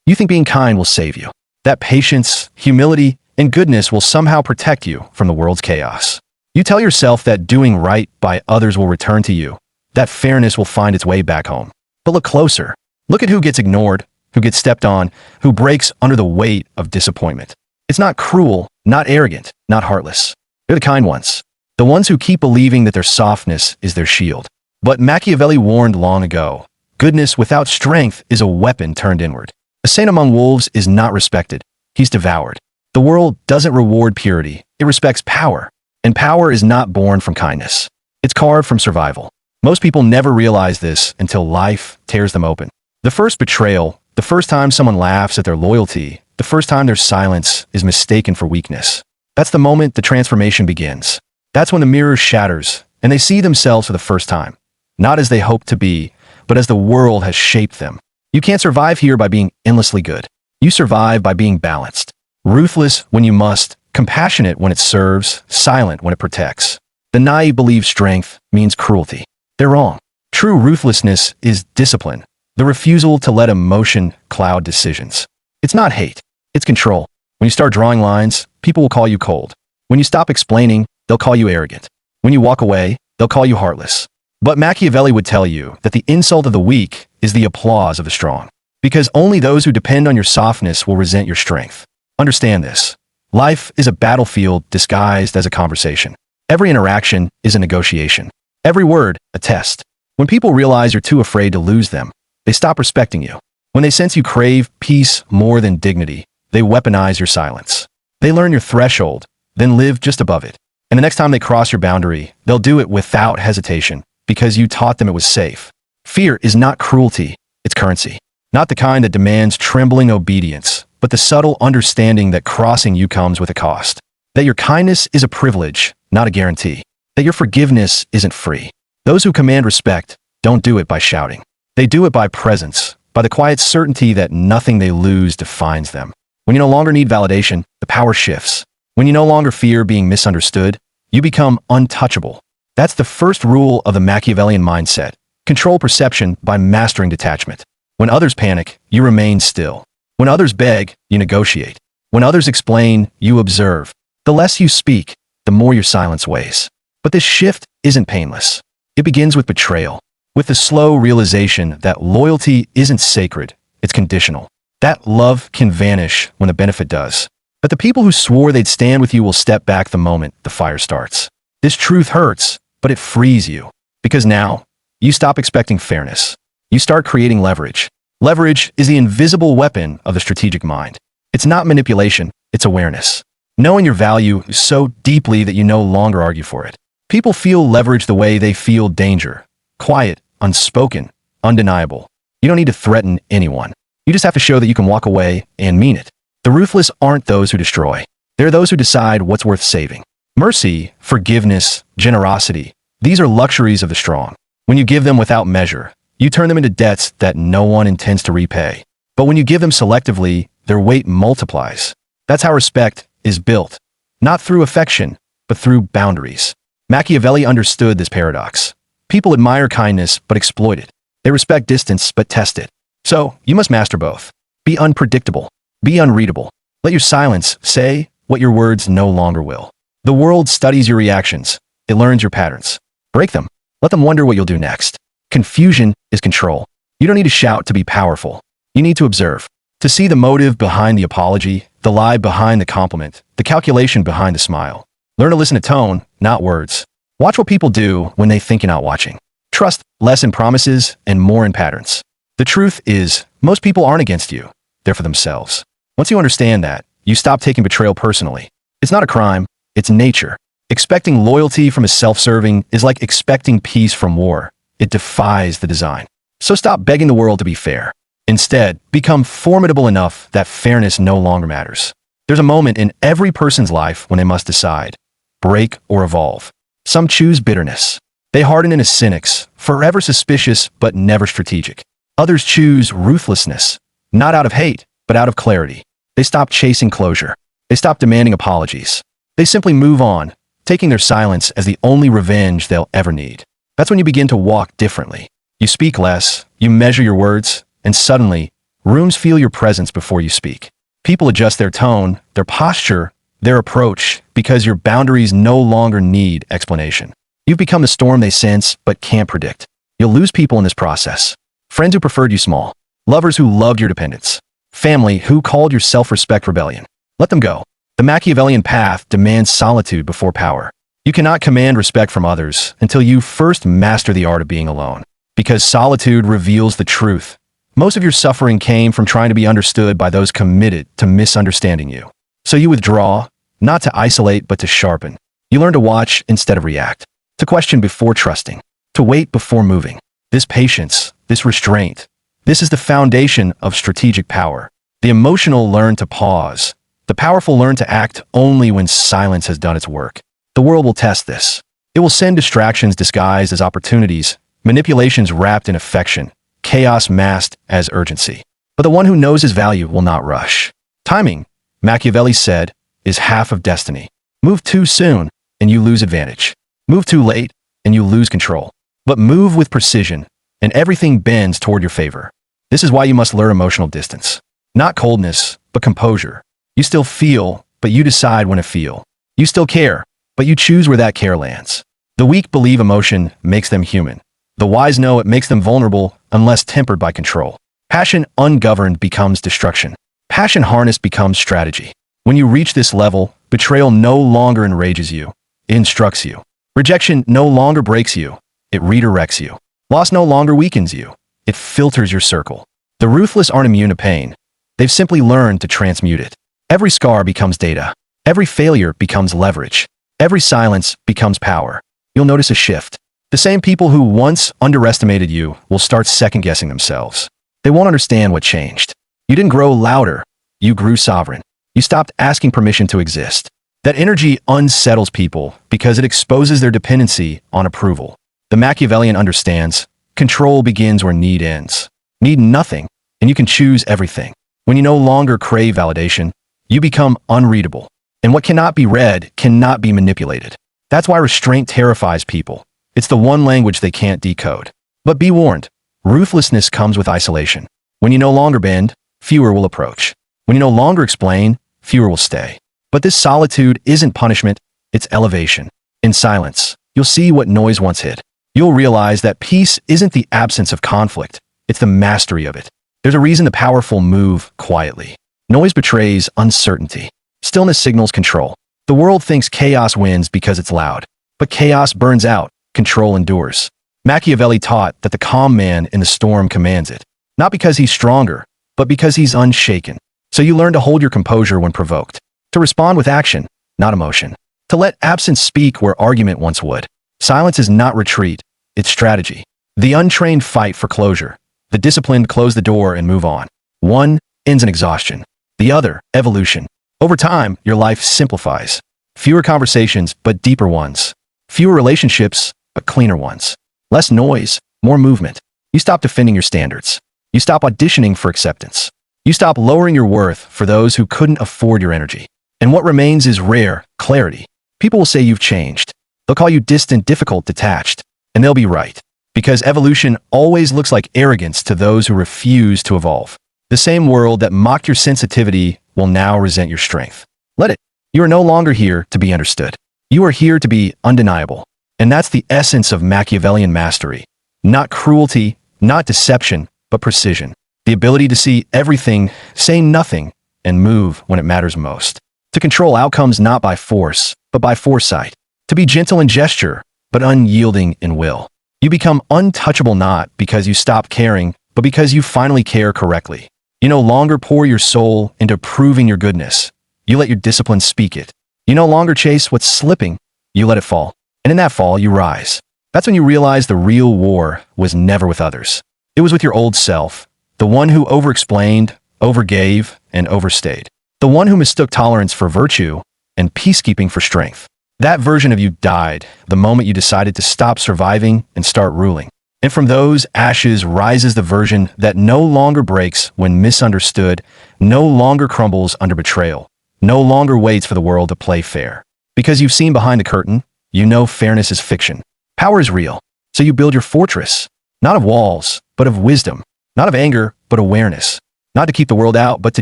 You think being kind will save you. That patience, humility, and goodness will somehow protect you from the world's chaos. You tell yourself that doing right by others will return to you, that fairness will find its way back home. But look closer. Look at who gets ignored, who gets stepped on, who breaks under the weight of disappointment. It's not cruel, not arrogant, not heartless. They're the kind ones. The ones who keep believing that their softness is their shield. But Machiavelli warned long ago, goodness without strength is a weapon turned inward. A saint among wolves is not respected. He's devoured. The world doesn't reward purity. It respects power. And power is not born from kindness. It's carved from survival. Most people never realize this until life tears them open. The first betrayal, the first time someone laughs at their loyalty, the first time their silence is mistaken for weakness. That's the moment the transformation begins. That's when the mirror shatters and they see themselves for the first time. Not as they hoped to be, but as the world has shaped them. You can't survive here by being endlessly good. You survive by being balanced. Ruthless when you must, compassionate when it serves, silent when it protects. The naive believe strength means cruelty. They're wrong. True ruthlessness is discipline, the refusal to let emotion cloud decisions. It's not hate, it's control. When you start drawing lines, people will call you cold. When you stop explaining, they'll call you arrogant. When you walk away, they'll call you heartless. But Machiavelli would tell you that the insult of the weak is the applause of the strong. Because only those who depend on your softness will resent your strength. Understand this. Life is a battlefield disguised as a conversation. Every interaction is a negotiation. Every word, a test. When people realize you're too afraid to lose them, they stop respecting you. When they sense you crave peace more than dignity, they weaponize your silence. They learn your threshold, then live just above it. And the next time they cross your boundary, they'll do it without hesitation, because you taught them it was safe. Fear is not cruelty, it's currency. Not the kind that demands trembling obedience, but the subtle understanding that crossing you comes with a cost. That your kindness is a privilege, not a guarantee. That your forgiveness isn't free. Those who command respect don't do it by shouting. They do it by presence, by the quiet certainty that nothing they lose defines them. When you no longer need validation, the power shifts. When you no longer fear being misunderstood, you become untouchable. That's the first rule of the Machiavellian mindset. Control perception by mastering detachment. When others panic, you remain still. When others beg, you negotiate. When others explain, you observe. The less you speak, the more your silence weighs. But this shift isn't painless. It begins with betrayal, with the slow realization that loyalty isn't sacred, it's conditional. That love can vanish when the benefit does. But the people who swore they'd stand with you will step back the moment the fire starts. This truth hurts, but it frees you. Because now, you stop expecting fairness. You start creating leverage. Leverage is the invisible weapon of the strategic mind. It's not manipulation, it's awareness. Knowing your value so deeply that you no longer argue for it. People feel leverage the way they feel danger. Quiet, unspoken, undeniable. You don't need to threaten anyone. You just have to show that you can walk away and mean it. The ruthless aren't those who destroy. They're those who decide what's worth saving. Mercy, forgiveness, generosity. These are luxuries of the strong. When you give them without measure, you turn them into debts that no one intends to repay. But when you give them selectively, their weight multiplies. That's how respect is built. Not through affection, but through boundaries. Machiavelli understood this paradox. People admire kindness, but exploit it. They respect distance, but test it. So, you must master both. Be unpredictable. Be unreadable. Let your silence say what your words no longer will. The world studies your reactions. It learns your patterns. Break them. Let them wonder what you'll do next. Confusion is control. You don't need to shout to be powerful. You need to observe. To see the motive behind the apology, the lie behind the compliment, the calculation behind the smile. Learn to listen to tone, not words. Watch what people do when they think you're not watching. Trust less in promises and more in patterns. The truth is, most people aren't against you. They're for themselves. Once you understand that, you stop taking betrayal personally. It's not a crime, it's nature. Expecting loyalty from a self-serving is like expecting peace from war. It defies the design. So stop begging the world to be fair. Instead, become formidable enough that fairness no longer matters. There's a moment in every person's life when they must decide, break or evolve. Some choose bitterness. They harden into cynics, forever suspicious but never strategic. Others choose ruthlessness, not out of hate, but out of clarity. They stop chasing closure. They stop demanding apologies. They simply move on, taking their silence as the only revenge they'll ever need. That's when you begin to walk differently. You speak less, you measure your words, and suddenly, Rooms feel your presence before you speak. People adjust their tone, their posture, their approach, because your boundaries no longer need explanation. You've become the storm they sense but can't predict. You'll lose people in this process. Friends who preferred you small. Lovers who loved your dependence. Family who called your self-respect rebellion. Let them go. The Machiavellian path demands solitude before power. You cannot command respect from others until you first master the art of being alone. Because solitude reveals the truth. Most of your suffering came from trying to be understood by those committed to misunderstanding you. So you withdraw, not to isolate but to sharpen. You learn to watch instead of react. To question before trusting. To wait before moving. This patience, this restraint, this is the foundation of strategic power. The emotional learn to pause. The powerful learn to act only when silence has done its work. The world will test this. It will send distractions disguised as opportunities, manipulations wrapped in affection, chaos masked as urgency. But the one who knows his value will not rush. Timing, Machiavelli said, is half of destiny. Move too soon, and you lose advantage. Move too late, and you lose control. But move with precision, and everything bends toward your favor. This is why you must learn emotional distance. Not coldness, but composure. You still feel, but you decide when to feel. You still care, but you choose where that care lands. The weak believe emotion makes them human. The wise know it makes them vulnerable unless tempered by control. Passion ungoverned becomes destruction. Passion harnessed becomes strategy. When you reach this level, betrayal no longer enrages you. It instructs you. Rejection no longer breaks you. It redirects you. Loss no longer weakens you. It filters your circle. The ruthless aren't immune to pain. They've simply learned to transmute it. Every scar becomes data. Every failure becomes leverage. Every silence becomes power. You'll notice a shift. The same people who once underestimated you will start second-guessing themselves. They won't understand what changed. You didn't grow louder. You grew sovereign. You stopped asking permission to exist. That energy unsettles people because it exposes their dependency on approval. The Machiavellian understands, control begins where need ends. Need nothing, and you can choose everything. When you no longer crave validation, you become unreadable. And what cannot be read cannot be manipulated. That's why restraint terrifies people. It's the one language they can't decode. But be warned, ruthlessness comes with isolation. When you no longer bend, fewer will approach. When you no longer explain, fewer will stay. But this solitude isn't punishment, it's elevation. In silence, you'll see what noise once hid. You'll realize that peace isn't the absence of conflict, it's the mastery of it. There's a reason the powerful move quietly. Noise betrays uncertainty. Stillness signals control. The world thinks chaos wins because it's loud. But chaos burns out, control endures. Machiavelli taught that the calm man in the storm commands it. Not because he's stronger, but because he's unshaken. So you learn to hold your composure when provoked. To respond with action, not emotion. To let absence speak where argument once would. Silence is not retreat, it's strategy. The untrained fight for closure. The disciplined close the door and move on. One ends in exhaustion. The other, evolution. Over time, your life simplifies. Fewer conversations, but deeper ones. Fewer relationships, but cleaner ones. Less noise, more movement. You stop defending your standards. You stop auditioning for acceptance. You stop lowering your worth for those who couldn't afford your energy. And what remains is rare clarity. People will say you've changed. They'll call you distant, difficult, detached. And they'll be right. Because evolution always looks like arrogance to those who refuse to evolve. The same world that mocked your sensitivity will now resent your strength. Let it. You are no longer here to be understood. You are here to be undeniable. And that's the essence of Machiavellian mastery. Not cruelty, not deception, but precision. The ability to see everything, say nothing, and move when it matters most. To control outcomes not by force, but by foresight. To be gentle in gesture, but unyielding in will. You become untouchable not because you stop caring, but because you finally care correctly. You no longer pour your soul into proving your goodness. You let your discipline speak it. You no longer chase what's slipping. You let it fall. And in that fall, you rise. That's when you realize the real war was never with others. It was with your old self, the one who overexplained, overgave, and overstayed. The one who mistook tolerance for virtue and peacekeeping for strength. That version of you died the moment you decided to stop surviving and start ruling. And from those ashes rises the version that no longer breaks when misunderstood, no longer crumbles under betrayal, no longer waits for the world to play fair. Because you've seen behind the curtain, you know fairness is fiction. Power is real. So you build your fortress, not of walls, but of wisdom, not of anger, but awareness. Not to keep the world out, but to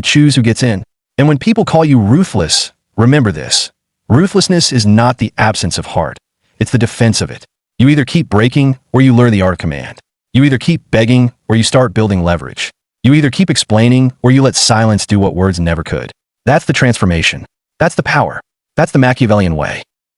choose who gets in. And when people call you ruthless, remember this. Ruthlessness is not the absence of heart. It's the defense of it. You either keep breaking or you learn the art of command. You either keep begging or you start building leverage. You either keep explaining or you let silence do what words never could. That's the transformation. That's the power. That's the Machiavellian way.